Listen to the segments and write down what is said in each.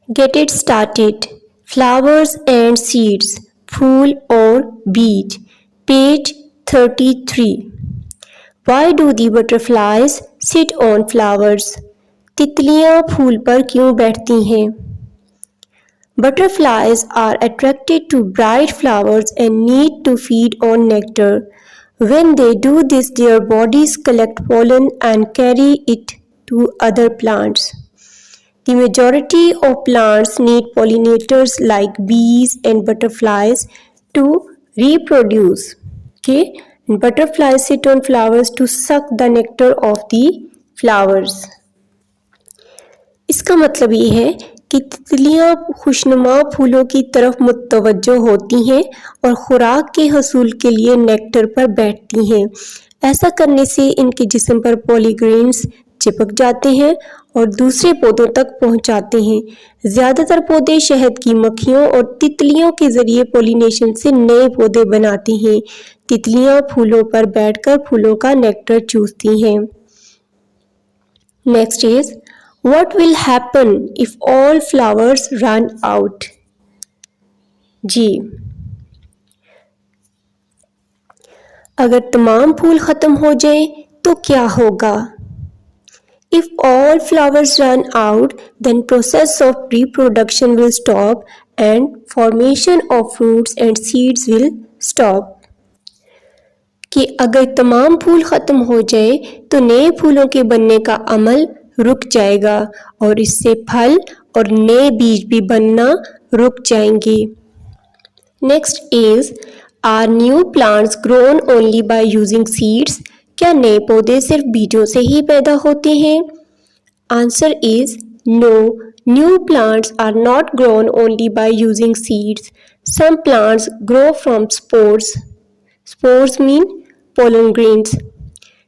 Get it started. Flowers and seeds. फूल और बीज. Page 33. Why do the butterflies sit on flowers? तितलियां फूल पर क्यों बैठती हैं? Butterflies are attracted to bright flowers and need to feed on nectar. When they do this, their bodies collect pollen and carry it to other plants. The majority of plants need pollinators like bees and butterflies to reproduce. Okay, and butterflies sit on flowers to suck the nectar of the flowers. इसका मतलब ये है कि तितलियां खुशनुमा फूलों की तरफ मुतवज्जो होती हैं और खुराक के हसूल के लिए नेक्टर पर बैठती हैं। ऐसा करने से इनके जिस्म पर पॉलीग्रेन्स चिपक जाते हैं और दूसरे पौधों तक पहुंचाते हैं। ज़्यादातर पौधे शहद की मक्खियों और तितलियों के ज़रिए पॉलिनेशन से नए पौधे बनाते हैं। तितलियां फूलों पर बैठकर फूलों का नेक्टर चूसती हैं। Next is What will happen if all flowers run out? जी, अगर तमाम फूल खत्म हो जाएं तो क्या होगा? If all flowers run out, then process of reproduction will stop and formation of fruits and seeds will stop. कि अगर तमाम फूल खत्म हो जाए तो नए फूलों के बनने का अमल रुक जाएगा और इससे फल और नए बीज भी बनना रुक जाएंगे। Next is, are new plants grown only by using seeds? क्या नए पौधे सिर्फ बीजों से ही पैदा होते हैं? Answer is no, new plants are not grown only by using seeds. Some plants grow from spores. Spores mean pollen grains.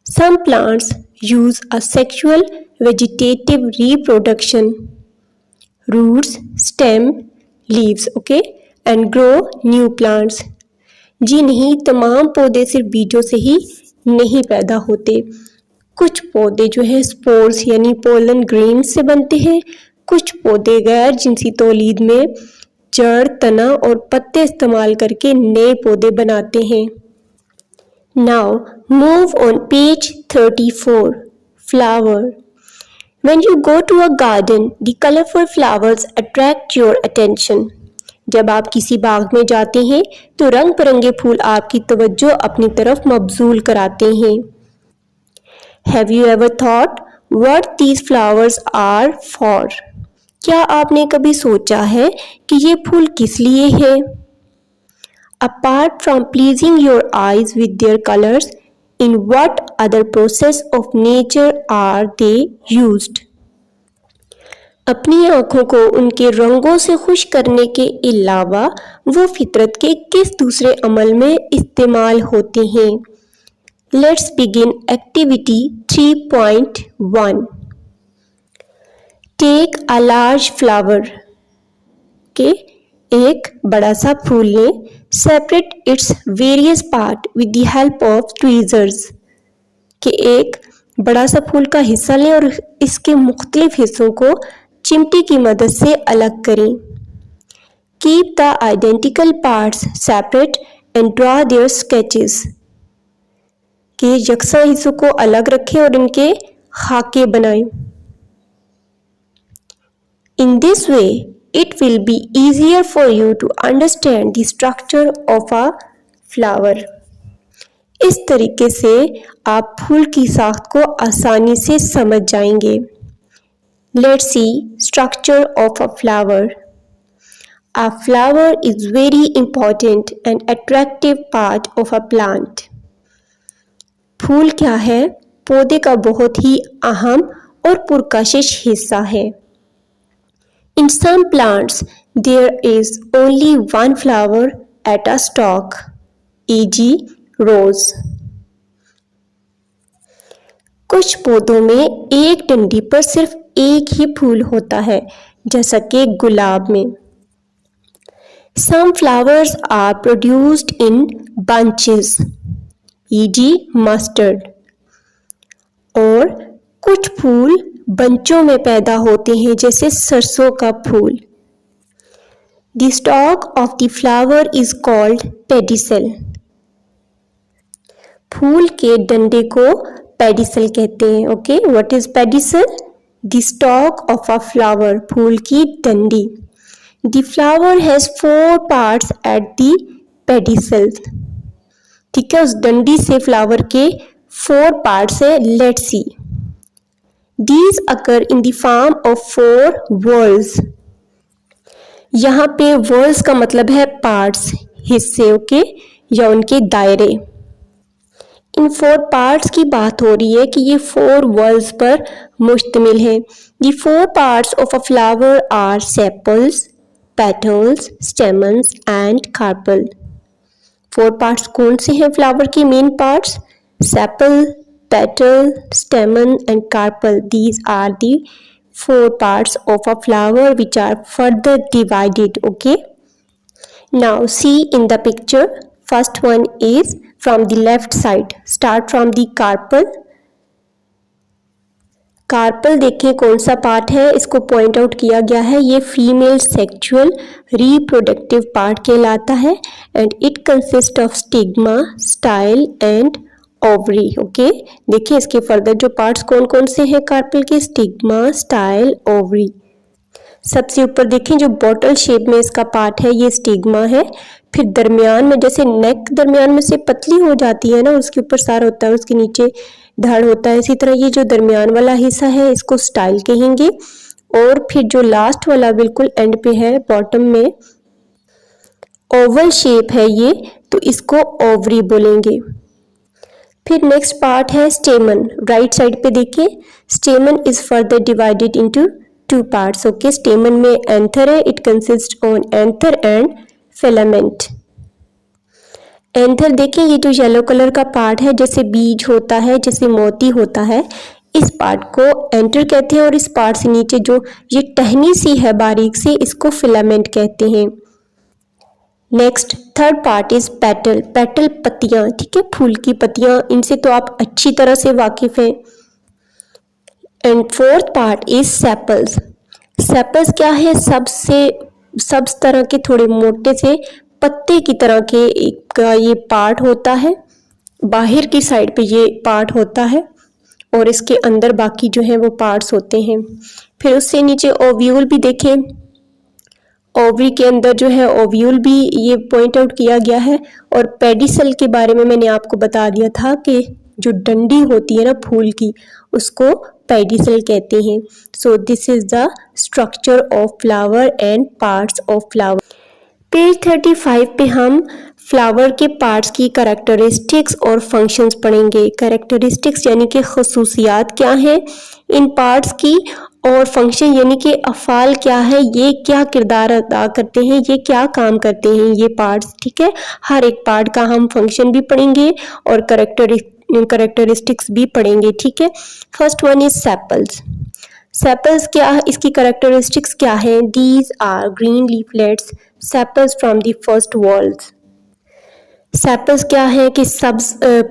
Some plants use a sexual vegetative reproduction, roots, stem, leaves, okay, and grow new plants. जी नहीं, तमाम पौधे सिर्फ बीजों से ही नहीं पैदा होते। कुछ पौधे जो है स्पोर्स यानी पोलन ग्रेन से बनते हैं। कुछ पौधे गैर जिनसी तौलीद में जड़, तना और पत्ते इस्तेमाल करके नए पौधे बनाते हैं। Now move on page 34. Flower. When you go to a garden, the colorful flowers attract your attention. जब आप किसी बाग में जाते हैं तो रंग बिरंगे फूल आपकी तवज्जो अपनी तरफ मबजूल कराते हैं। Have you ever thought what these flowers are for? क्या आपने कभी सोचा है कि ये फूल किस लिए हैं? Apart from pleasing your eyes with their colors, in what other process of nature are they used? अपनी आँखों को उनके रंगों से खुश करने के अलावा वो फितरत के किस दूसरे अमल में इस्तेमाल होते हैं? Let's begin activity 3.1. Take a large flower. Okay? एक बड़ा सा फूल लें, separate its various part with the help of tweezers. कि एक बड़ा सा फूल का हिस्सा लें और इसके मुख्तलिफ हिस्सों को चिमटी की मदद से अलग करें। Keep the identical parts separate and draw their sketches. कि यकसा हिस्सों को अलग रखें और इनके खाके बनाएं। In this way it will be easier for you to understand the structure of a flower. इस तरीके से आप फूल की साख्त को आसानी से समझ जाएंगे। Let's see structure of a flower. A flower is very important and attractive part of a plant. फूल क्या है? पौधे का बहुत ही अहम और पुरकशिश हिस्सा है। In some plants, there is only one flower at a stalk, e.g. rose. कुछ पौधों में एक डंडी पर सिर्फ एक ही फूल होता है, जैसा कि गुलाब में। Some flowers are produced in bunches, e.g. mustard. और कुछ फूल बंचों में पैदा होते हैं, जैसे सरसों का फूल। The stalk of the flower is called pedicel. फूल के डंडे को पेडिसल कहते हैं। Okay, what is pedicel? The stalk of a flower, फूल की डंडी। The flower has 4 parts at the pedicel. ठीक है, उस डंडी से फ्लावर के 4 पार्ट्स है। Let's see, these occur in the form of 4 whorls। यहाँ पे whorls का मतलब है पार्ट्स, हिस्से, ओके, या उनके दायरे। इन 4 पार्ट्स की बात हो रही है कि ये 4 whorls पर मुश्तमिल है। The 4 parts of a flower are sepals, petals, stamens and carpel. 4 parts कौन से हैं फ्लावर के main parts? Sepal, petal, stamen and carpel. These are the 4 parts of a flower which are further divided. Okay, now see in the picture. First one is from the left side. Start from the carpel. Carpel देखें कौन सा part है, इसको point out किया गया है। ये female sexual reproductive part कहलाता है and it consist of stigma, style and ovary. Okay, देखिए इसके फर्दर जो पार्ट्स कौन कौन से हैं कार्पल के? Stigma, style, ovary. सबसे ऊपर देखें जो बॉटल शेप में इसका पार्ट है ये स्टिग्मा है। फिर दरमियान में, जैसे नेक दरमियान में से पतली हो जाती है ना, उसके ऊपर सार होता है, उसके नीचे धड़ होता है, इसी तरह ये जो दरमियान वाला हिस्सा है इसको स्टाइल कहेंगे। और फिर जो लास्ट वाला बिल्कुल एंड पे है बॉटम में, ओवल शेप है ये, तो इसको ओवरी बोलेंगे। फिर नेक्स्ट पार्ट है स्टेमन। राइट साइड पे देखिए, स्टेमन is further divided into 2 parts. Okay, स्टेमन में एंथर है, it consist on anther and filament. Anther देखें, ये जो येलो कलर का पार्ट है, जैसे बीज होता है, जैसे मोती होता है, इस पार्ट को एंथर कहते हैं। और इस पार्ट से नीचे जो ये टहनी सी है बारीक सी, इसको फिलामेंट कहते हैं। Next third part is petal. Petal पत्तियां, ठीक है, फूल की पत्तियां, इनसे तो आप अच्छी तरह से वाकिफ हैं। And fourth part is sepals. Sepals क्या है? सब तरह के थोड़े मोटे से पत्ते की तरह के एक ये पार्ट होता है, बाहर की साइड पे ये पार्ट होता है और इसके अंदर बाकी जो है वो पार्ट्स होते हैं। फिर उससे नीचे ओव्यूल भी देखें, ओवरी के अंदर जो है ओव्यूल भी ये पॉइंट आउट किया गया है। और पेडिसल के बारे में मैंने आपको बता दिया था कि जो डंडी होती है ना फूल की, उसको पेडिसल कहते हैं। So this is the structure of flower and parts of flower. Page 35 पे हम फ्लावर के पार्ट्स की कैरेक्टरिस्टिक्स और फंक्शंस पढ़ेंगे। कैरेक्टरिस्टिक्स यानी कि खसूसियात क्या हैं इन पार्ट्स की, और फंक्शन यानी कि अफ़ाल क्या है, ये क्या किरदार अदा करते हैं, ये क्या काम करते हैं ये पार्ट्स। ठीक है, हर एक पार्ट का हम फंक्शन भी पढ़ेंगे और कैरेक्टरिस्टिक्स भी पढ़ेंगे। ठीक है, first one is sepals. Sepals क्या है, इसकी कैरेक्टरिस्टिक्स क्या है? These are green leaflets sepals from the first whorls। Sepals क्या है कि सब्ज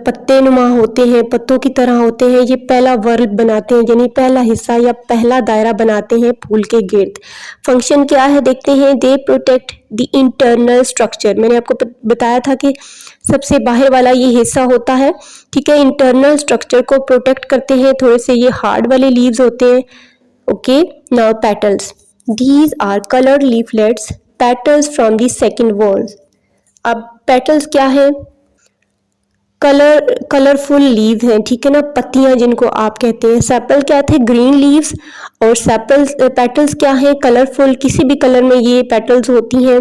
पत्ते नुमा होते हैं, पत्तों की तरह होते हैं। ये पहला वर्ल बनाते हैं, यानी पहला हिस्सा या पहला दायरा बनाते हैं फूल के गिर्द। फंक्शन क्या है देखते हैं। They protect the internal structure. मैंने आपको बताया था कि सबसे बाहर वाला ये हिस्सा होता है, ठीक है, इंटरनल स्ट्रक्चर को प्रोटेक्ट करते हैं। थोड़े से ये हार्ड वाले लीव्स होते हैं। Okay, now petals. These are coloured leaflets petals from the second whorl। अब पेटल्स क्या है? कलरफुल लीव हैं, ठीक है ना, पत्तियां जिनको आप कहते हैं। सेपल क्या थे? Green leaves. और पेटल्स क्या है? कलरफुल, किसी भी कलर में ये पेटल्स होती हैं,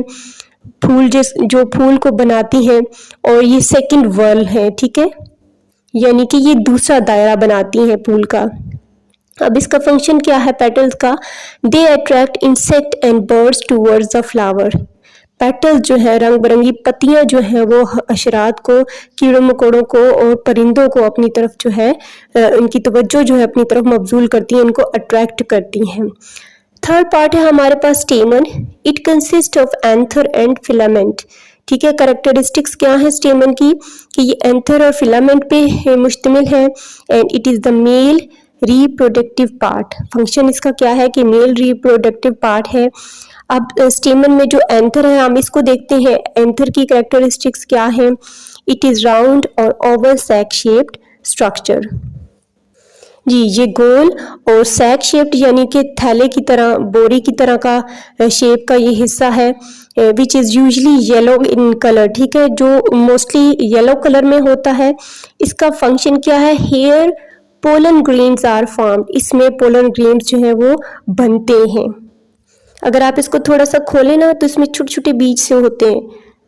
फूल जो फूल को बनाती हैं। और ये सेकंड whorl है, ठीक है, यानी कि ये दूसरा दायरा बनाती हैं फूल का। अब इसका फंक्शन क्या है पेटल्स का? They attract insect and birds towards the flower. Petals जो है, रंग बिरंगी पत्तियां जो है, वो हशरात को, कीड़ों मकोड़ों को और परिंदों को अपनी तरफ जो है उनकी तवज्जो जो है अपनी तरफ मबजूल करती हैं, उनको अट्रैक्ट करती हैं। थर्ड पार्ट है हमारे पास stamen. It consist of anther and filament. ठीक है, कैरेक्टरिस्टिक्स क्या है स्टेमन की कि ये एंथर और फिलामेंट पे मुश्तमिल है। And it is the male reproductive part. Function इसका क्या है कि मेल रिप्रोडक्टिव पार्ट है। अब स्टेमन में जो एंथर है हम इसको देखते हैं। एंथर की कैरेक्टरिस्टिक्स क्या है? इट इज राउंड और ओवल सैक शेप्ड स्ट्रक्चर। जी, ये गोल और सैक शेप्ड यानी कि थैले की तरह, बोरी की तरह का शेप का ये हिस्सा है, which is usually yellow in colour. ठीक है, जो मोस्टली येलो कलर में होता है। इसका फंक्शन क्या है? Here pollen grains are formed. इसमें पोलन ग्रेन्स जो है वो बनते हैं। अगर आप इसको थोड़ा सा खोलें ना तो इसमें छोटे छोटे बीज से होते हैं,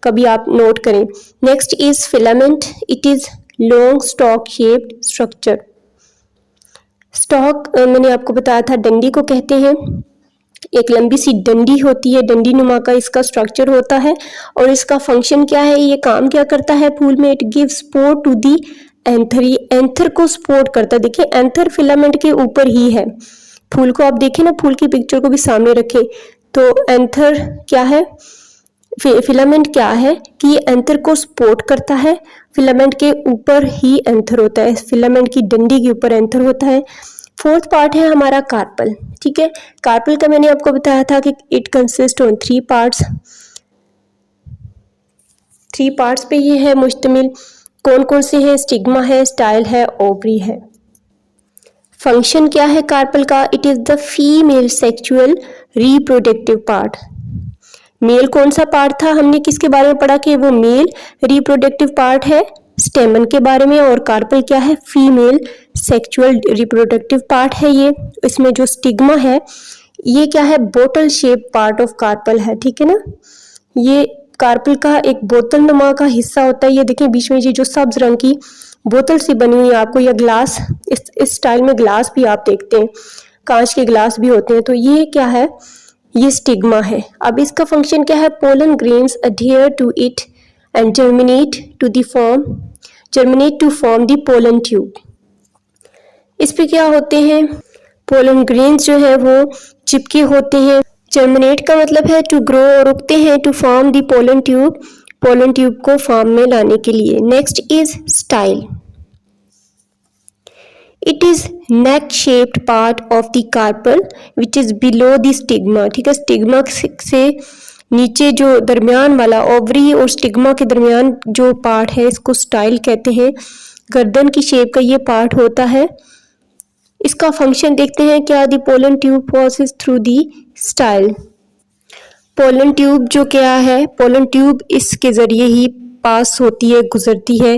कभी आप नोट करें। Next is filament. It is long stock shaped structure. Stock मैंने आपको बताया था डंडी को कहते हैं। एक लंबी सी डंडी होती है, डंडी नुमा का इसका स्ट्रक्चर होता है। और इसका फंक्शन क्या है? ये काम क्या करता है फूल में? It gives support to the anther. ये एंथर को सपोर्ट करता है। देखिए एंथर फिलामेंट के ऊपर ही है। फूल को आप देखें ना, फूल की पिक्चर को भी सामने रखें तो एंथर क्या है, फिलामेंट क्या है कि ये एंथर को सपोर्ट करता है। फिलामेंट के ऊपर ही एंथर होता है, फिलामेंट की डंडी के ऊपर एंथर होता है। फोर्थ पार्ट है हमारा कार्पल। ठीक है, कार्पल का मैंने आपको बताया था कि it consist on 3 parts. 3 parts पे ये है मुश्तमिल। कौन कौन से हैं? स्टिग्मा है, स्टाइल है, ओवरी है। फंक्शन क्या है कार्पल का? It is the female sexual reproductive part. Male कौन सा पार्ट था? हमने किसके बारे में पढ़ा कि वो मेल रिप्रोडक्टिव पार्ट है? स्टेमन के बारे में। और कार्पल क्या है? फीमेल सेक्सुअल रिप्रोडक्टिव पार्ट है ये। इसमें जो स्टिग्मा है ये क्या है? बोतल शेप पार्ट ऑफ कार्पल है। ठीक है ना, ये कार्पल का एक बोतल नुमा का हिस्सा होता है। ये देखें बीच में ये जो सब्ज रंग की बोतल सी बनी हुई है आपको, या ग्लास, इस स्टाइल में ग्लास भी आप देखते हैं, कांच के ग्लास भी होते हैं। तो ये क्या है? ये स्टिग्मा है। अब इसका फंक्शन क्या है? Pollen grains adhere to it and germinate to form the pollen tube. इस पे क्या होते हैं? पोलन ग्रेन्स जो है वो चिपके होते हैं। जर्मिनेट का मतलब है टू ग्रो, और उगते हैं to form the pollen tube, pollen tube को फॉर्म में लाने के लिए। Next is style. It is neck shaped part of the carpel which is below the stigma. ठीक है, स्टिग्मा से नीचे जो दरमियान वाला, ओवरी और स्टिग्मा के दरमियान जो पार्ट है इसको स्टाइल कहते हैं। गर्दन की शेप का ये पार्ट होता है। इसका फंक्शन देखते हैं क्या? The pollen tube passes through the style. Pollen tube जो क्या है? पोलन ट्यूब इसके जरिए ही पास होती है, गुजरती है।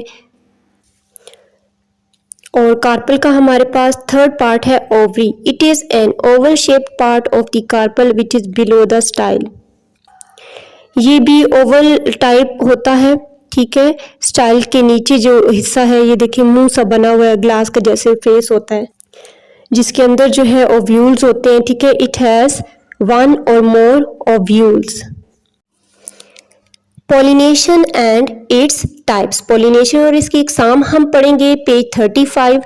और कार्पल का हमारे पास थर्ड पार्ट है ovary. It is an oval shaped part of the carpel which is below the style. ये भी ओवल टाइप होता है। ठीक है, स्टाइल के नीचे जो हिस्सा है ये देखिए मुंह सा बना हुआ है, ग्लास का जैसे फेस होता है, जिसके अंदर जो है ओव्यूल्स होते हैं। ठीक है, it has 1 or more ovules। Pollination and its types. Pollination और इसकी एग्जाम हम पढ़ेंगे page 35।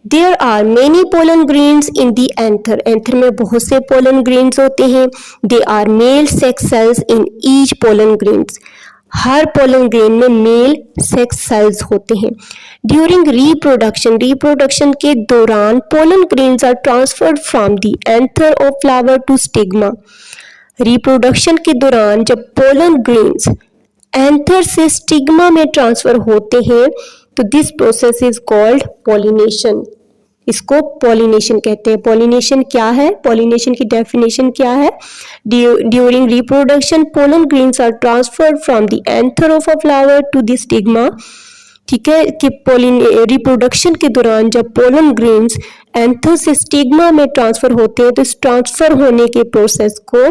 There are many pollen grains in the anther. Anther में बहुत से पोलन ग्रेन्स होते हैं। They are male sex cells in each pollen grains. हर पोलन ग्रेन में मेल सेक्स सेल्स होते हैं। ड्यूरिंग रिप्रोडक्शन के दौरान pollen grains are transferred from the anther of flower to stigma. Reproduction के दौरान जब पोलन ग्रेन्स एंथर से स्टिग्मा में ट्रांसफर होते हैं तो this process is called pollination. इसको पॉलिनेशन कहते हैं। पॉलिनेशन क्या है? पॉलिनेशन की डेफिनेशन क्या है? During reproduction pollen grains are transferred from the anther of a flower to the stigma. ठीक है, कि रिप्रोडक्शन के दौरान जब पोलन ग्रेन्स एंथर से स्टिग्मा में ट्रांसफर होते हैं तो इस ट्रांसफर होने के प्रोसेस को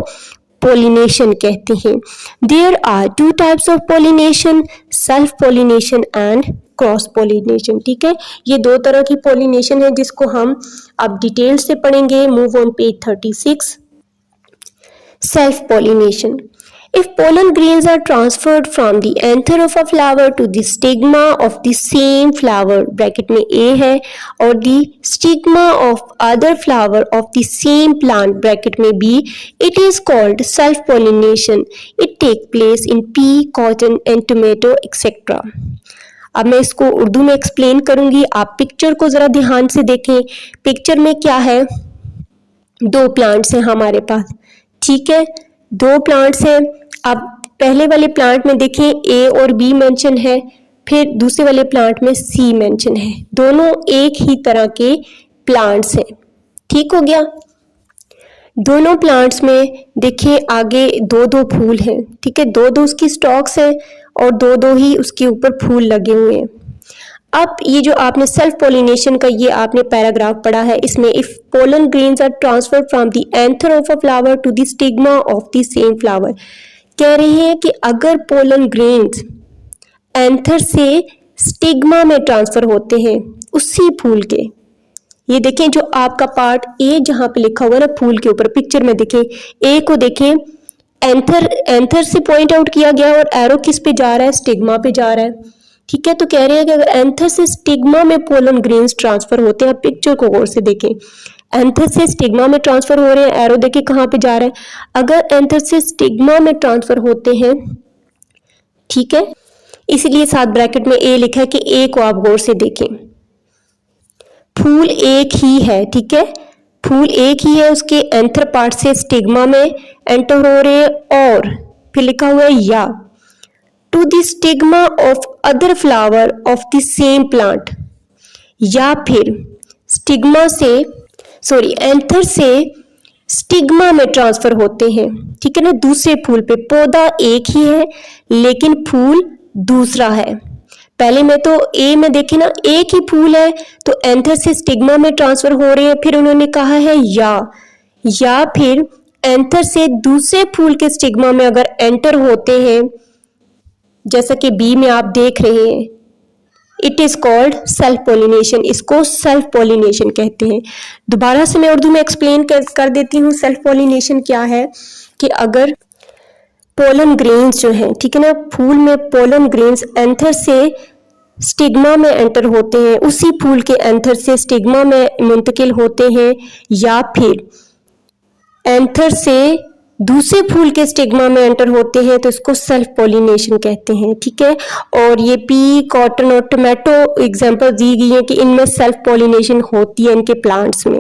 पॉलिनेशन कहते हैं। There are 2 types of pollination, self pollination and cross pollination. ठीक है, ये 2 तरह की पॉलिनेशन है जिसको हम अब डिटेल से पढ़ेंगे। Move on page 36। Self pollination. If pollen grains are transferred from the anther of a flower to the stigma of the same flower, bracket में A है, और the stigma of other flower of the same plant, bracket में B, it is called self-pollination. It takes place in pea, cotton and tomato, etc. अब मैं इसको उर्दू में explain करूंगी, आप पिक्चर को जरा ध्यान से देखें। पिक्चर में क्या है, दो प्लांट्स हैं हमारे पास, ठीक है, दो प्लांट्स हैं। अब पहले वाले प्लांट में देखें ए और बी मेंशन है, फिर दूसरे वाले प्लांट में सी मेंशन है, दोनों एक ही तरह के प्लांट्स हैं। ठीक हो गया। दोनों प्लांट्स में देखिए आगे दो दो फूल हैं, ठीक है, दो दो उसकी स्टॉक्स हैं और दो दो ही उसके ऊपर फूल लगे हुए हैं। अब ये जो आपने सेल्फ पॉलिनेशन का ये आपने पैराग्राफ पढ़ा है, इसमें if pollen grains are transferred from the anther of a flower to the stigma of the same flower, कह रहे हैं कि अगर पोलन ग्रेन्स एंथर से स्टिग्मा में ट्रांसफर होते हैं उसी फूल के, ये देखें जो आपका पार्ट ए जहां पे लिखा हुआ है ना फूल के ऊपर, पिक्चर में देखें ए को देखें, एंथर से पॉइंट आउट किया गया और एरो किस पे जा रहा है, स्टिग्मा पे जा रहा है। ठीक है, तो कह रहे हैं कि अगर एंथर से स्टिग्मा में पोलन ग्रेन्स ट्रांसफर होते हैं, पिक्चर को गौर से देखें, एंथर से स्टिग्मा में ट्रांसफर हो रहे हैं, एरो देखें कहाँ पे जा रहा है, अगर एंथर से स्टिग्मा में ट्रांसफर होते हैं, ठीक है, इसलिए साथ ब्रैकेट में ए लिखा है कि ए को आप गौर से देखें, फूल एक ही है, ठीक है, फूल एक ही है, उसके एंथर पार्ट से स्टिग्मा में एंटर हो रहे हैं और फिर लिखा हुआ है या to the stigma of other flower of the same plant, या फिर स्टिग्मा से एंथर से स्टिग्मा में ट्रांसफर होते हैं, ठीक है ना, दूसरे फूल पे, पौधा एक ही है लेकिन फूल दूसरा है। पहले में तो ए में देखे ना एक ही फूल है तो एंथर से स्टिग्मा में ट्रांसफर हो रहे हैं, फिर उन्होंने कहा है या फिर एंथर से दूसरे फूल के स्टिग्मा में अगर एंटर होते हैं, जैसा कि बी में आप देख रहे हैं, it is called self pollination, इसको सेल्फ पॉलिनेशन कहते हैं। दोबारा से मैं उर्दू में एक्सप्लेन कर देती हूँ सेल्फ पॉलिनेशन क्या है, कि अगर पोलन ग्रेन्स जो हैं, ठीक है ना, फूल में पोलन ग्रेन्स एंथर से स्टिग्मा में एंटर होते हैं, उसी फूल के एंथर से स्टिग्मा में मुंतकिल होते हैं, या फिर एंथर से दूसरे फूल के स्टिग्मा में एंटर होते हैं, तो इसको सेल्फ पॉलिनेशन कहते हैं। ठीक है, और ये पी, कॉटन और टोमेटो एग्जांपल दी गई है कि इनमें सेल्फ पॉलिनेशन होती है इनके प्लांट्स में।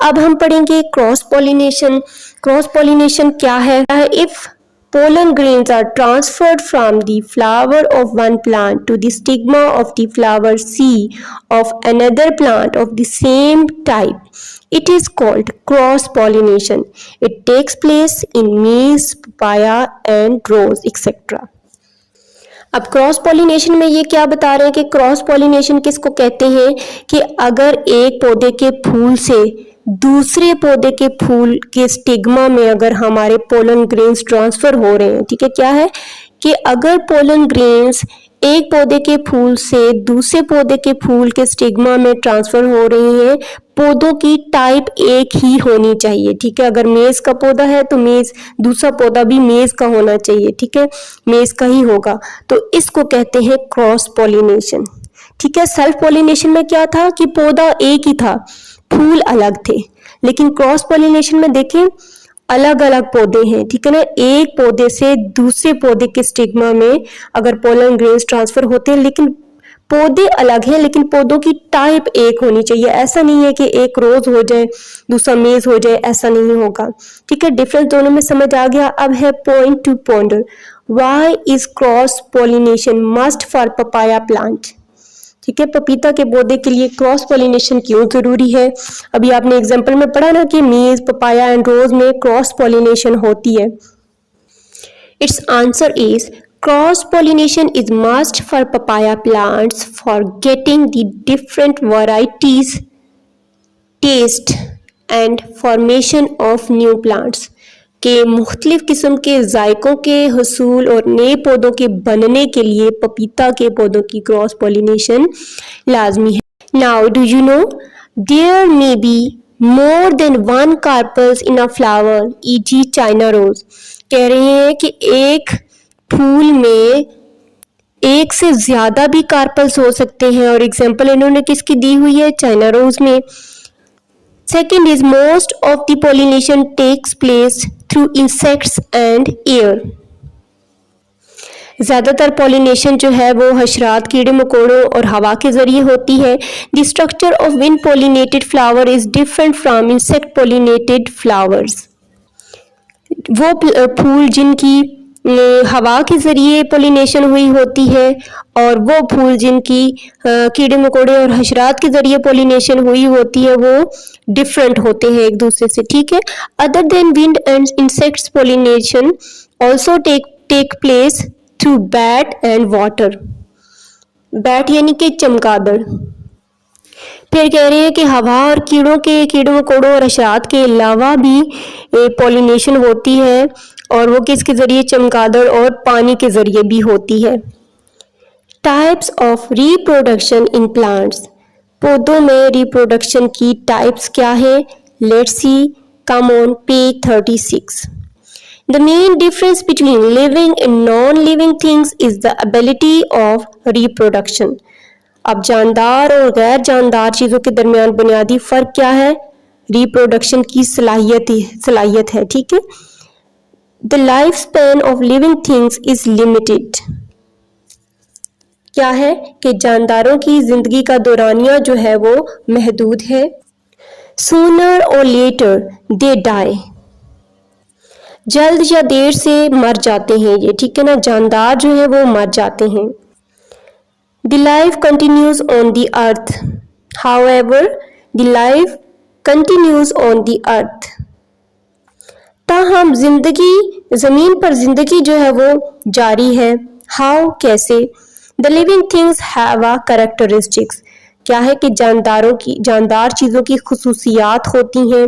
अब हम पढ़ेंगे क्रॉस पॉलिनेशन। क्रॉस पॉलिनेशन क्या है? If pollen grains are transferred from the flower of one plant to the stigma of the flower C of another plant of the same type, it is called cross pollination. It takes place in maize, papaya and rose etc. अब cross pollination में ये क्या बता रहे हैं कि cross pollination किसको कहते हैं, कि अगर एक पौधे के फूल से दूसरे पौधे के फूल के स्टिग्मा में अगर हमारे पोलन ग्रेन्स ट्रांसफर हो रहे हैं, ठीक है, क्या है कि अगर पोलन ग्रेन्स एक पौधे के फूल से दूसरे पौधे के फूल के स्टिग्मा में ट्रांसफर हो रहे हैं, पौधों की टाइप एक ही होनी चाहिए। ठीक है, अगर मेज का पौधा है तो मेज, दूसरा पौधा भी मेज का होना चाहिए, ठीक है, मेज का ही होगा, तो इसको कहते हैं क्रॉस पॉलिनेशन। ठीक है, सेल्फ पॉलिनेशन में क्या था कि पौधा एक ही था, फूल अलग थे, लेकिन क्रॉस पॉलिनेशन में देखें अलग अलग पौधे हैं, ठीक है ना, एक पौधे से दूसरे पौधे के स्टिग्मा में अगर पोलन ग्रेन्स ट्रांसफर होते हैं, लेकिन पौधे अलग हैं लेकिन पौधों की टाइप एक होनी चाहिए। ऐसा नहीं है कि एक रोज हो जाए दूसरा मेज हो जाए, ऐसा नहीं होगा। ठीक है, डिफरेंस दोनों में समझ आ गया। अब है point two ponder, why is cross pollination must for papaya plant. ठीक है, पपीता के पौधे के लिए क्रॉस पॉलिनेशन क्यों जरूरी है? अभी आपने एग्जांपल में पढ़ा ना कि मेज, पपाया एंड रोज में क्रॉस पॉलिनेशन होती है। Its answer is cross pollination is must for papaya plants for getting the different varieties, taste and formation of new plants, के मुख्तलिफ किस्म के जायकों के हसूल और नए पौधों के बनने के लिए पपीता के पौधों की क्रॉस पॉलिनेशन लाजमी है। Now do you know there may be more than one carpels in a flower e g. China rose. कह रहे हैं कि एक फूल में एक से ज्यादा भी कार्पल्स हो सकते हैं, और एग्जाम्पल इन्होंने किसकी दी हुई है? चाइना रोज में। Second is most of the pollination takes place through insects and air. ज़्यादातर पॉलिनेशन जो है वो हशरात, कीड़े मकोड़ों और हवा के ज़रिए होती है। The structure of wind pollinated flower is different from insect pollinated flowers. वो फूल जिनकी हवा के ज़रिए पोलिनेशन हुई होती है और वो फूल जिनकी कीड़े मकोड़े और हशरात के ज़रिए पोलिनेशन हुई होती है वो डिफरेंट होते हैं एक दूसरे से, ठीक है। Other than wind and insects pollination also take place through bat and water. Bat यानी कि चमगादड़। फिर कह रहे हैं कि हवा और कीड़ों मकोड़ों और हशरात के अलावा भी पॉलिनेशन होती है और वो किसके ज़रिए, चमगादड़ और पानी के ज़रिए भी होती है। Types of reproduction in plants. पौधों में रिप्रोडक्शन की टाइप्स क्या है? Let's see, come on page 36। The main difference between living and non-living things is the ability of reproduction. अब जानदार और गैर जानदार चीज़ों के दरमियान बुनियादी फ़र्क क्या है? रिप्रोडक्शन की सलाहियत है, ठीक है। The lifespan of living things is limited. क्या है कि जानदारों की जिंदगी का दौरानिया जो है वो महदूद है। Sooner or later they die. जल्द या देर से मर जाते हैं ये, ठीक है ना, जानदार जो है वो मर जाते हैं। The life continues on the earth. However, the life continues on the earth. ताहम जिंदगी, जमीन पर जिंदगी जो है वो जारी है। How, कैसे? The living things have a characteristics. क्या है कि जानदार चीज़ों की खुसूसियात होती हैं।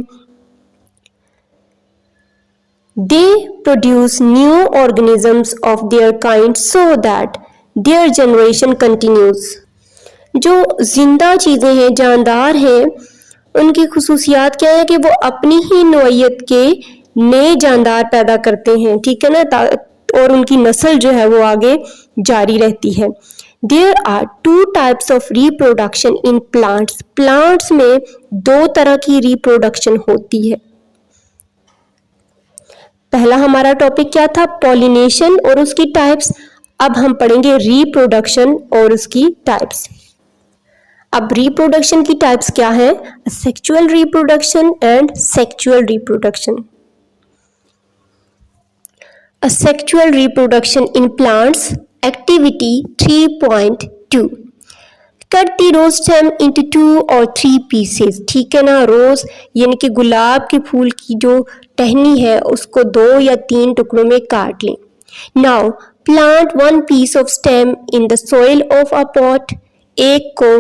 They produce new organisms of their kind so that their generation continues. जो जिंदा चीज़ें हैं, जानदार हैं, उनकी खुसूसियात क्या है कि वो अपनी ही नौइयत के नए जानदार पैदा करते हैं, ठीक है ना, और उनकी नस्ल जो है वो आगे जारी रहती है। There are two types of reproduction in plants. Plants में दो तरह की रिप्रोडक्शन होती है। पहला हमारा टॉपिक क्या था? पॉलिनेशन और उसकी टाइप्स। अब हम पढ़ेंगे रिप्रोडक्शन और उसकी टाइप्स। अब रिप्रोडक्शन की टाइप्स क्या है? Sexual reproduction and sexual reproduction. Asexual reproduction in plants. Activity 3.2. Cut the rose stem into 2 or 3 pieces. ठीक है ना, रोज यानी कि गुलाब के फूल की जो टहनी है उसको 2 या 3 टुकड़ों में काट लें। Now plant 1 piece of stem in the soil of a pot. एक को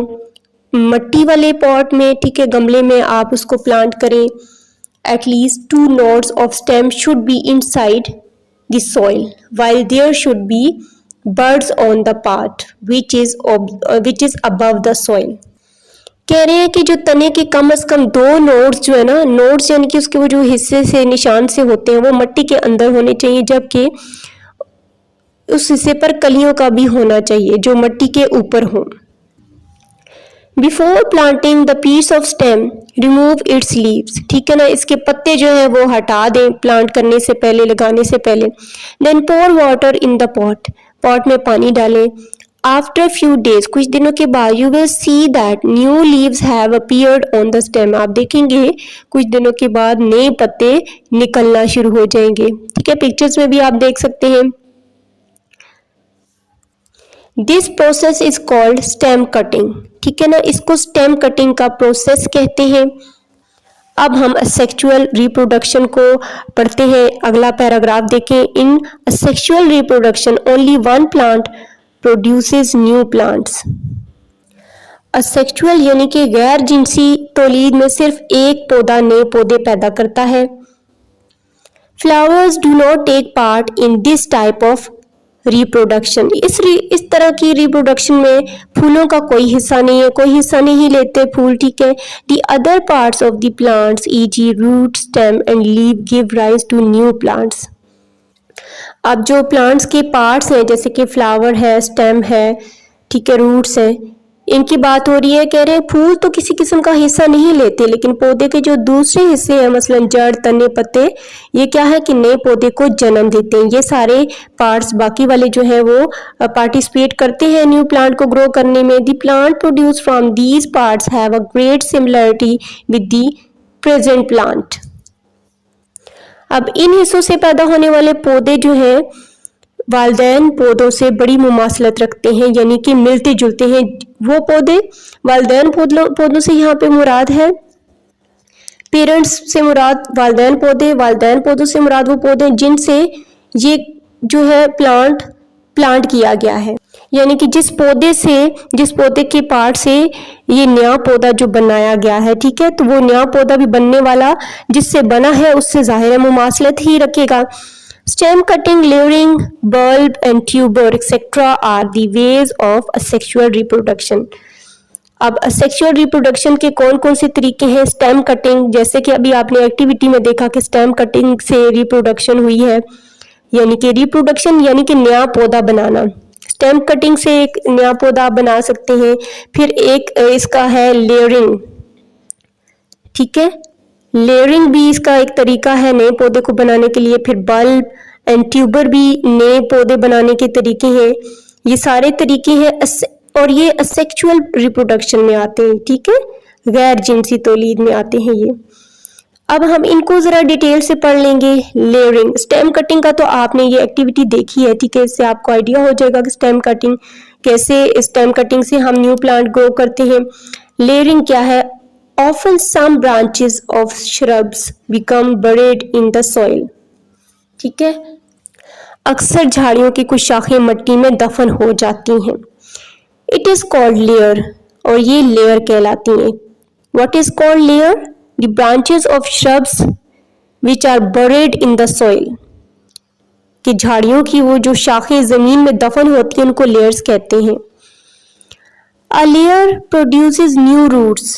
मट्टी वाले पॉट में, ठीक है, गमले में आप उसको प्लांट करें। At least 2 nodes of stem should be inside the soil, while there should be buds on the part which is above the soil. कह रहे हैं कि जो तने के कम से कम 2 नोड्स जो है ना, नोड्स यानी कि उसके वो जो हिस्से से निशान से होते हैं वो मट्टी के अंदर होने चाहिए, जबकि उस हिस्से पर कलियों का भी होना चाहिए जो मट्टी के ऊपर हो। Before planting the piece of stem, remove its leaves. ठीक है ना, इसके पत्ते जो है वो हटा दें प्लांट करने से पहले, लगाने से पहले। Then pour water in the pot. Pot में पानी डालें। After few days, कुछ दिनों के बाद, you will see that new leaves have appeared on the stem. आप देखेंगे कुछ दिनों के बाद नए पत्ते निकलना शुरू हो जाएंगे, ठीक है। पिक्चर्स में भी आप देख सकते हैं। This process is called stem cutting, ठीक है ना, इसको स्टेम कटिंग का प्रोसेस कहते हैं। अब हम असेक्सुअल रिप्रोडक्शन को पढ़ते हैं। अगला पैराग्राफ देखें। In asexual reproduction only one plant produces new plants. Asexual यानी कि गैर जिनसी तौलीद में सिर्फ एक पौधा नए पौधे पैदा करता है। Flowers do not take part in this type of reproduction. इस तरह की रिप्रोडक्शन में फूलों का कोई हिस्सा नहीं है, कोई हिस्सा नहीं लेते फूल, ठीक है। The other parts of the plants e.g. Root, stem and leaf give rise to new plants. अब जो प्लांट्स के पार्ट्स हैं जैसे कि फ्लावर है, स्टेम है, ठीक है, रूट्स है, इनकी बात हो रही है, कह रहे हैं फूल तो किसी किस्म का हिस्सा नहीं लेते, लेकिन पौधे के जो दूसरे हिस्से हैं मसलन जड़, तने, पत्ते, ये क्या है कि नए पौधे को जन्म देते हैं। ये सारे पार्ट्स बाकी वाले जो है वो पार्टिसिपेट करते हैं न्यू प्लांट को ग्रो करने में। The plant produce from these parts have a great similarity with the present plant. अब इन हिस्सों से पैदा होने वाले पौधे जो है वालदैन पौधों से बड़ी मुमासलत रखते हैं, यानी कि मिलते जुलते हैं वो पौधे। वालदैन पौधों से यहाँ पे मुराद है पेरेंट्स से मुराद वालदैन पौधों से मुराद वो पौधे जिनसे ये जो है प्लांट किया गया है, यानी कि जिस पौधे के पार्ट से ये नया पौधा जो बनाया गया है, ठीक है, तो वो नया पौधा भी बनने वाला जिससे बना है उससे जाहिर है मुमासलत ही रखेगा। Stem cutting, layering, bulb and tuber etc. are the ways of asexual reproduction. अब asexual reproduction के कौन कौन से तरीके हैं? स्टेम कटिंग, जैसे कि अभी आपने एक्टिविटी में देखा कि स्टेम कटिंग से रिप्रोडक्शन हुई है, यानी कि रिप्रोडक्शन यानी कि नया पौधा बनाना। स्टेम कटिंग से एक नया पौधा बना सकते हैं। फिर एक इसका है लेयरिंग, ठीक है, लेयरिंग भी इसका एक तरीका है नए पौधे को बनाने के लिए। फिर बल्ब एंड ट्यूबर भी नए पौधे बनाने के तरीके हैं। ये सारे तरीके हैं और ये असेक्सुअल रिप्रोडक्शन में आते हैं, ठीक है, गैर जिनसी तौलीद में आते हैं ये। अब हम इनको जरा डिटेल से पढ़ लेंगे। लेयरिंग, स्टेम कटिंग का तो आपने ये एक्टिविटी देखी है, ठीक है, इससे आपको आइडिया हो जाएगा कि स्टेम कटिंग कैसे, स्टेम कटिंग से हम न्यू प्लांट ग्रो करते हैं। लेयरिंग क्या है? Often some branches of shrubs become buried in the soil. ठीक है, अक्सर झाड़ियों की कुछ शाखें मिट्टी में दफन हो जाती हैं। It is called layer, और ये लेयर कहलाती हैं। What is called layer? The branches of shrubs which are buried in the soil. कि झाड़ियों की वो जो शाखें जमीन में दफन होती हैं उनको लेयर्स कहते हैं। A layer produces new roots.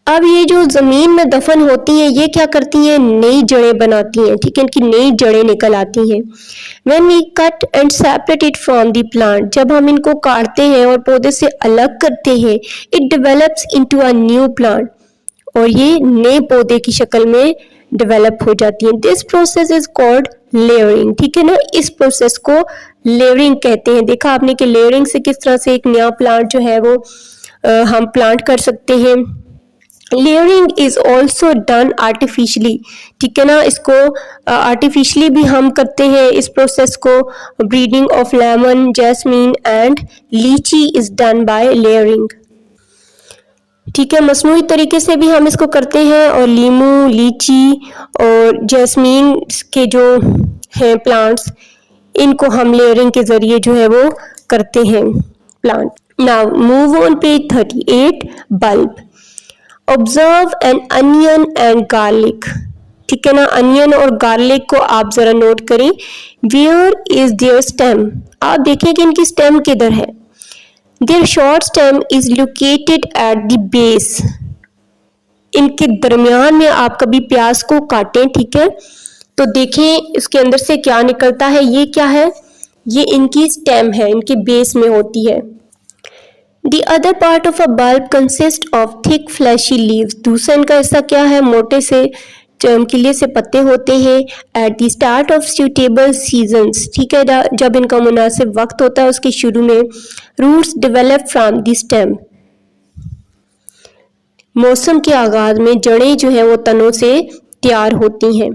अब ये जो जमीन में दफन होती हैं ये क्या करती हैं? नई जड़ें बनाती हैं, ठीक है, इनकी नई जड़ें निकल आती हैं। When we cut and separate it from the plant, जब हम इनको काटते हैं और पौधे से अलग करते हैं, it develops into a new plant, और ये नए पौधे की शक्ल में डेवलप हो जाती हैं। This process is called layering, ठीक है ना, इस प्रोसेस को लेयरिंग कहते हैं। देखा आपने कि लेयरिंग से किस तरह से एक नया प्लांट जो है वो हम प्लांट कर सकते हैं। Layering is also done artificially, ठीक है ना, इसको आर्टिफिशियली भी हम करते हैं इस प्रोसेस को। Breeding of lemon, jasmine and लीची इज डन बाय लेयरिंग, ठीक है, मसनूई तरीके से भी हम इसको करते हैं। और लीमू, लीची और जैस्मीन के जो हैं प्लांट्स, इनको हम लेयरिंग के जरिए जो है वो करते हैं plant. Now move on page 38, bulb. Observe N onion and garlic, ठीक है ना, अनियन और गार्लिक को आप जरा नोट करें। वेयर इज देयर स्टेम, आप देखें कि इनकी स्टेम किधर है। Their short stem is located at the base, इनके दरमियान में आप कभी प्याज को काटें, ठीक है, तो देखें इसके अंदर से क्या निकलता है। ये क्या है? ये इनकी स्टेम है, इनके बेस में होती है। The other part of a bulb consists of thick fleshy leaves. दूसरा इनका हिस्सा क्या है? मोटे से चमकीले से पत्ते होते हैं। At the start of suitable seasons, ठीक है, जब इनका मुनासिब वक्त होता है उसके शुरू में। Roots develop from the stem. मौसम के आगाज में जड़ें जो है वो तनों से तैयार होती हैं।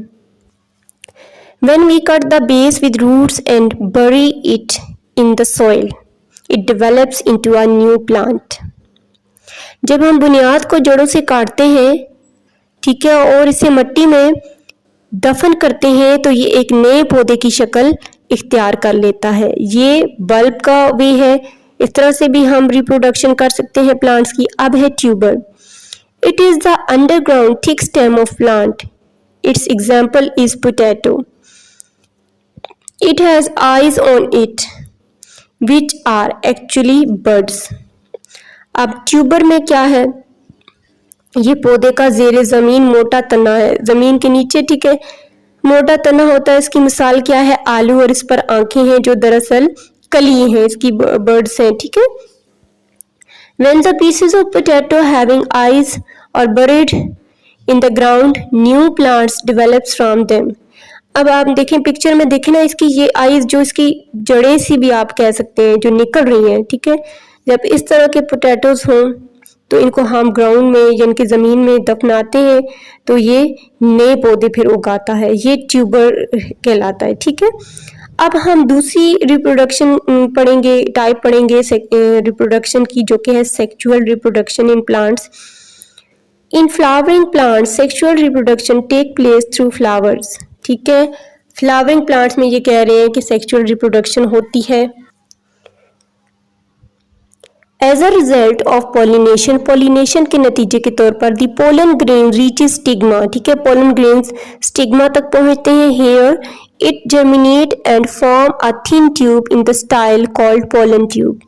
When we cut the base with roots and bury it in the soil, it develops into a new plant. जब हम बुनियाद को जड़ों से काटते हैं, ठीक है, और इसे मिट्टी में दफन करते हैं तो ये एक नए पौधे की शक्ल इख्तियार कर लेता है। ये बल्ब का वे है, इस तरह से भी हम रिप्रोडक्शन कर सकते हैं प्लांट्स की। अब है tuber. It is the underground thick stem of plant. It's example is potato. It has eyes on it which are actually buds. अब ट्यूबर में क्या है? ये पौधे का जेर जमीन मोटा तना है, जमीन के नीचे, ठीक है, मोटा तना होता है। इसकी मिसाल क्या है? आलू, और इस पर आंखें हैं जो दरअसल कली हैं, इसकी बर्ड्स हैं, ठीक है। When the pieces of potato having eyes are buried in the ground, new plants develops from them. अब आप देखें पिक्चर में, देखें ना इसकी ये आईज, जो इसकी जड़ें सी भी आप कह सकते हैं जो निकल रही हैं, ठीक है। जब इस तरह के पोटैटोज हों तो इनको हम ग्राउंड में यानी कि ज़मीन में दफनाते हैं तो ये नए पौधे फिर उगाता है, ये ट्यूबर कहलाता है, ठीक है। अब हम दूसरी रिप्रोडक्शन पढ़ेंगे, टाइप पढ़ेंगे रिप्रोडक्शन की, जो कि है sexual reproduction in plants. In flowering plants sexual reproduction take place through flowers, ठीक है। फ्लावरिंग प्लांट्स में ये कह रहे हैं कि सेक्सुअल रिप्रोडक्शन होती है। As a result of pollination, pollination के नतीजे के तौर पर the pollen grain reaches stigma, ठीक है। पोलन ग्रेन्स स्टिग्मा तक पहुंचते हैं। Here it germinate and form a thin tube in the style called pollen tube.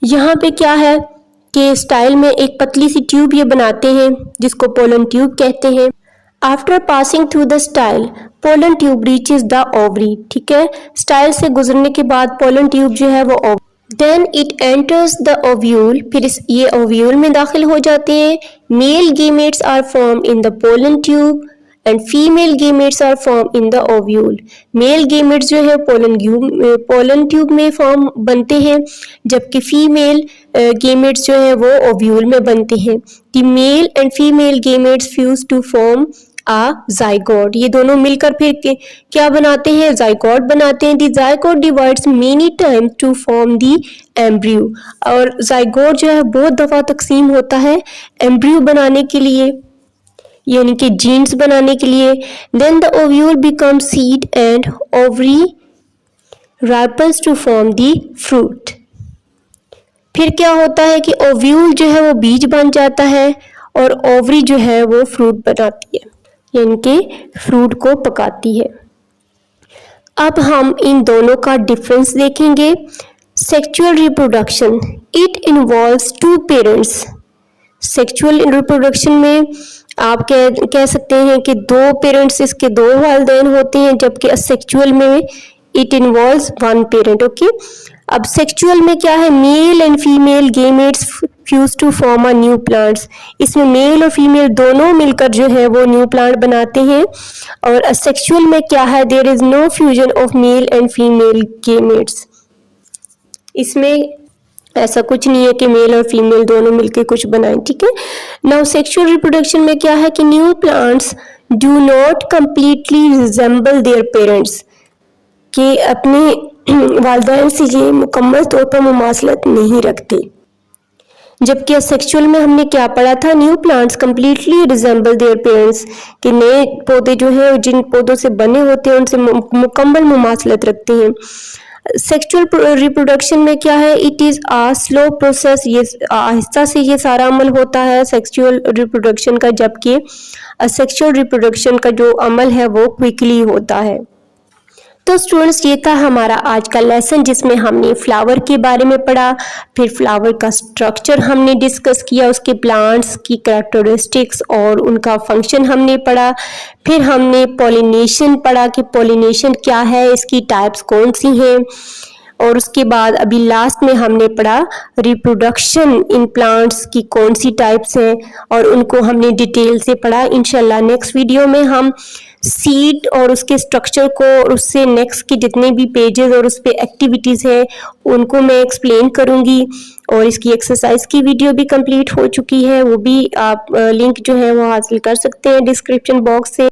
यहाँ पे क्या है कि स्टाइल में एक पतली सी ट्यूब ये बनाते हैं जिसको पोलन ट्यूब कहते हैं। After passing through the style pollen tube reaches the ovary, ठीक है। स्टाइल से गुजरने के बाद पोलन ट्यूब जो है वो then it enters the ovule, फिर ये ओव्यूल में दाखिल हो जाते हैं। Male gametes are form in the pollen tube and female gametes are form in the ovule. Male gametes जो है पोलन ट्यूब में फॉर्म बनते हैं, जबकि फीमेल गेमेट्स जो है वो ओव्यूल में बनते हैं। The male and female gametes fuse to form a zygote, ये दोनों मिलकर फिर क्या बनाते हैं, जाइगोट बनाते हैं। The zygote divides many times to form the embryo, और जाइगोट जो है बहुत दफा तकसीम होता है एम्ब्रियो बनाने के लिए, यानी कि जीन्स बनाने के लिए। Then the ovule become seed and ovary ripens to form the fruit. फिर क्या होता है कि ओव्यूल जो है वो बीज बन जाता है और ओवरी जो है वो फ्रूट बनाती है, यानी कि फ्रूट को पकाती है। अब हम इन दोनों का डिफरेंस देखेंगे। Sexual reproduction it involves two parents. Sexual reproduction में आप कह सकते हैं कि दो पेरेंट्स, इसके दो वालिदैन होते हैं, जबकि असेक्सुअल में it involves one parent, okay. अब सेक्सुअल में क्या है, male and female gametes fuse to form a new plants, इसमें मेल और फीमेल दोनों मिलकर जो है वो न्यू प्लांट बनाते हैं। और असेक्सुअल में क्या है, there is no fusion of male and female gametes, इसमें ऐसा कुछ नहीं है कि मेल और फीमेल दोनों मिलकर कुछ बनाएं, ठीक है। नाउ सेक्सुअल रिप्रोडक्शन में क्या है कि new plants do not completely resemble their parents, कि अपने वालिदैन से ये मुकम्मल तौर पर मुमासलत नहीं रखते। जबकि सेक्सुअल में हमने क्या पढ़ा था, new plants completely resemble their parents, कि नए पौधे जो है जिन पौधों से बने होते हैं उनसे मुकम्मल मुमासलत रखते हैं। सेक्सुअल रिप्रोडक्शन में क्या है, it is a slow process, ये आहिस्ता से ये सारा अमल होता है सेक्सुअल रिप्रोडक्शन का, जबकि सेक्सुअल रिप्रोडक्शन का जो अमल है वो क्विकली होता है। तो स्टूडेंट्स, ये था हमारा आज का लेसन जिसमें हमने फ्लावर के बारे में पढ़ा, फिर फ्लावर का स्ट्रक्चर हमने डिस्कस किया, उसके प्लांट्स की कैरेक्टरिस्टिक्स और उनका फंक्शन हमने पढ़ा, फिर हमने पॉलिनेशन पढ़ा कि पॉलिनेशन क्या है, इसकी टाइप्स कौन सी हैं, और उसके बाद अभी लास्ट में हमने पढ़ा रिप्रोडक्शन इन प्लांट्स की कौन सी टाइप्स हैं और उनको हमने डिटेल से पढ़ा। इंशाल्लाह नेक्स्ट वीडियो में हम सीड और उसके स्ट्रक्चर को और उससे नेक्स्ट के जितने भी पेजेस और उस पर एक्टिविटीज़ हैं उनको मैं एक्सप्लेन करूँगी, और इसकी एक्सरसाइज की वीडियो भी कंप्लीट हो चुकी है, वो भी आप लिंक जो है वो हासिल कर सकते हैं डिस्क्रिप्शन बॉक्स से।